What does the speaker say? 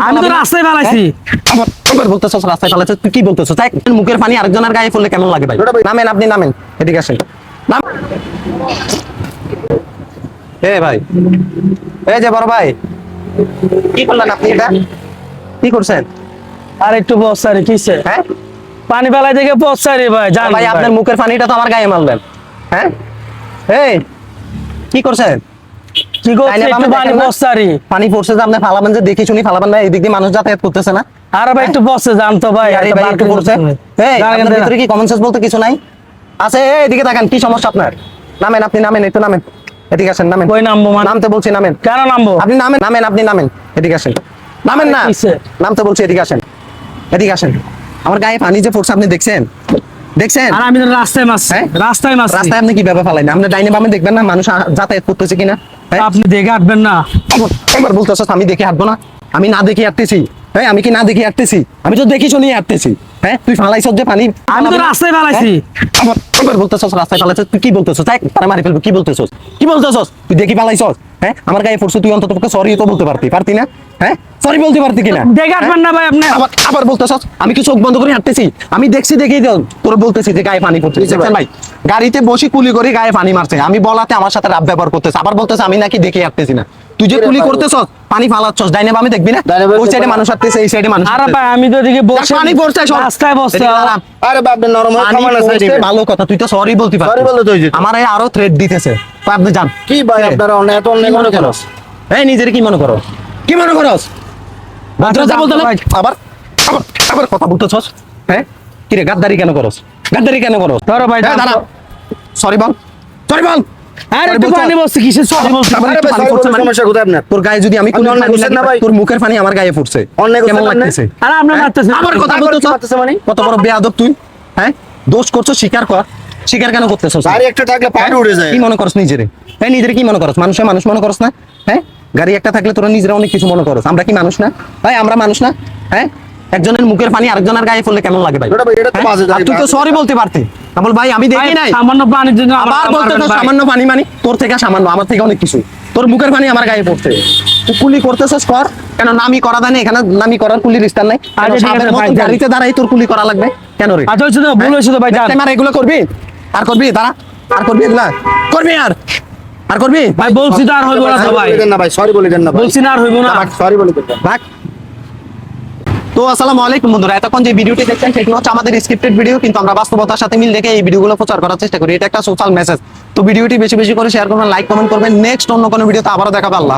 আমি তো রাস্তায় ফেলাইছি। আবার বলতেছস রাস্তায় ফেলাইছিস, তুই কি বলতেছস? তাই মুখের পানি আরেকজনের গায়ে পড়লে কেমন লাগে ভাই? নামেন, আপনি নামেন, এদিকে আসেন। নাম ভাই, এই যে বড় ভাই, কি করলেন আপনি? এটা কি করছেন? আর একটু বসা রে, কিসে হ্যাঁ পানি ফেলাই থেকে বসা রে ভাই, জান ভাই, আপনার মুখের পানিটা তো আমার গায়ে মারলেন। হ্যাঁ এই কি করছেন? কি করছে? একটু পানি বসা রে, পানি পড়ছে যে আপনি ফালাবেন, যে দেখি শুনি ফালাবেন না, এদিক দিয়ে মানুষ যাতায়াত করতেছে না। আরে ভাই একটু বসে যান তো ভাই, আরে ভাই একটু পড়ছে। এই আপনার ভিতরে কি কমন সেন্স বলতে কিছু নাই? আছে, এদিকে তাকান, কি সমস্যা আপনার? নামেন, আপনি নামেন, একটু নামেন, এদিকে আসেন। নামেন। কই নামবো? নামতে বলছি, নামেন। কেন নামবো? আপনি নামেন, নামেন, আপনি নামেন, এদিকে আসেন। নামেন না, নামতে বলছি, এদিকে আসেন, এদিকে আসেন। আমার গায়ে পানি যে পড়ছে আপনি দেখছেন? দেখছেন? আর আমি তো রাস্তায় মারছি, রাস্তায় মারছি। রাস্তায় আপনি কিভাবে ফালাইন? আপনি ডাইনে বামে দেখবেন না মানুষ যাতায়াত করতেছে কিনা? আপনি দেখে হাঁটবেন না? একবার বলতেছ আমি দেখে হাঁটবো না? আমি না দেখে হাঁটতেছি? হ্যাঁ, আমি কি না দেখে হাঁটতেছি? আমি তো দেখি শুনি হাঁটতেছি। হ্যাঁ, তুই ফালাইছ যে পানি। আমি তো রাস্তায় ফেলাইছি। আবার বলতেছস রাস্তায় ফালাইছ, তুই কি বলতেছস? তাই তারা মারি ফেলবো, কি বলতেছস? কি বলতেছস? তুই দেখি ফালাইছস? হ্যাঁ, আমার গায়ে পড়ছে, তুই অন্তত পক্ষে সরি তো বলতে পারতি না? হ্যাঁ, সরি বলতে পারতি কিনা? দেখে হাঁটবেন না ভাই আপনি? আবার বলতেছস আমি কি চোখ বন্ধ করে হাঁটতেছি? আমি দেখছি, দেখেই তো তোর বলতেছি যে গায়ে পানি পড়ছে। দেখছেন ভাই, গাড়িতে বসে কুলি করে গায়ে পানি মারছে, আমি বলাতে আমার সাথে রাব ব্যবহার করতেছে, আবার বলতেছে আমি নাকি দেখে হাঁটতেছি না। তুই যে কুলি করতেছস, পানি ফালাচ্ছস, ডাইনে বামে দেখবি না? ওই সাইডে মানুষ হাঁটতেছে, এই সাইডে মানুষ। আরে ভাই আমি তো এদিকে বসে পানি পড়ছে, রাস্তায় বসে। আরে বাপ রে, নরম হয়ে খামান আছে। ভালো কথা, তুই তো সরি বলতে পারছিস। সরি বলতে হইছে। আমারে আরো থ্রেট দিতেছে, আপনি জান কি ভাই আপনারা এত অন্যায় মনে করো? এই নিজের কি মনে করো? কি মনে করস? ভদ্রতা বলতে না? আবার আবার আবার কথা বলতেছস? হ্যাঁ, কি রে গাদ্দারি কেন করস? গাদ্দারি কেন করস? ধরো ভাই, দাঁড়া, সরি বল, সরি বল। আরে একটু পানি বসছে, কিসের সরি বলছিস? আবার একটু পানি পড়ছে মানে? সমস্যা কোথায় আপনার? তোর গায়ে যদি আমি কোনো অন্যায় করছেন না ভাই? তোর মুখের পানি আমার গায়ে পড়ছে, অন্যায় করছেন কেমন না আপনি? লাগতেছে? আরে আপনি মারতেছেন। আবার কথা বলতেছস মানে? কত বড় বেয়াদব তুই! হ্যাঁ, দোষ করছো, স্বীকার কর। স্বীকার কেন করতেছস? গাড়ি একটা থাকলে পানি উড়ে যায়। কি মনে করছ নিজেরে? হ্যাঁ, নিজেরে কি মনে করছ? মানুষে মানুষ মনে করছ না? হ্যাঁ, গাড়ি একটা থাকলে তোরা নিজেরা অনেক কিছু মনে করছ। আমরা কি মানুষ না ভাই? আমরা মানুষ না? হ্যাঁ, একজনের মুখের পানি আরেকজনের গায়ে পড়লে কেমন লাগে ভাই? এটা তো বাজে। আর তুই তো সরি বলতে পারতি। বল ভাই আমি দেখি নাই, সামান্য পানির জন্য আবার বলতে তো সামান্য পানি মানে তোর থেকে সামান্য, আমার থেকে অনেক কিছু। তোর মুখের পানি আমার গায়ে পড়ছে, তুই কুলি করতেছস কর। কেন নামি করা দেয় না? এখানে নামি করার কুলির স্থান নাই। গাড়িতে দাঁড়াই তোর কুলি করা লাগবে কেন রে? আচ্ছা হচ্ছে তো, ভুল হয়েছে তো ভাই। এগুলো করবি আর করবি, দাঁড়া, আর করবি এগুলা করবি, আর করবি ভাই বলছি তো আর হইব না তো ভাই। না ভাই, সরি বলে দেন না ভাই। বলছি না আর হইব না। সরি বলে দেন। ভাগ। তো আসসালামু আলাইকুম বন্ধুরা, এতক্ষণ যে ভিডিওটি দেখছেন সেটি হচ্ছে আমাদের স্ক্রিপ্টেড ভিডিও, কিন্তু আমরা বাস্তবতার সাথে মিল রেখে এই ভিডিওগুলো প্রচার করার চেষ্টা করি। এটা একটা সোশ্যাল মেসেজ। তো ভিডিওটি বেশি বেশি করে শেয়ার করবেন, লাইক কমেন্ট করবেন। নেক্সট অন্য কোনো ভিডিওতে আবারও দেখাবো। আল্লাহ।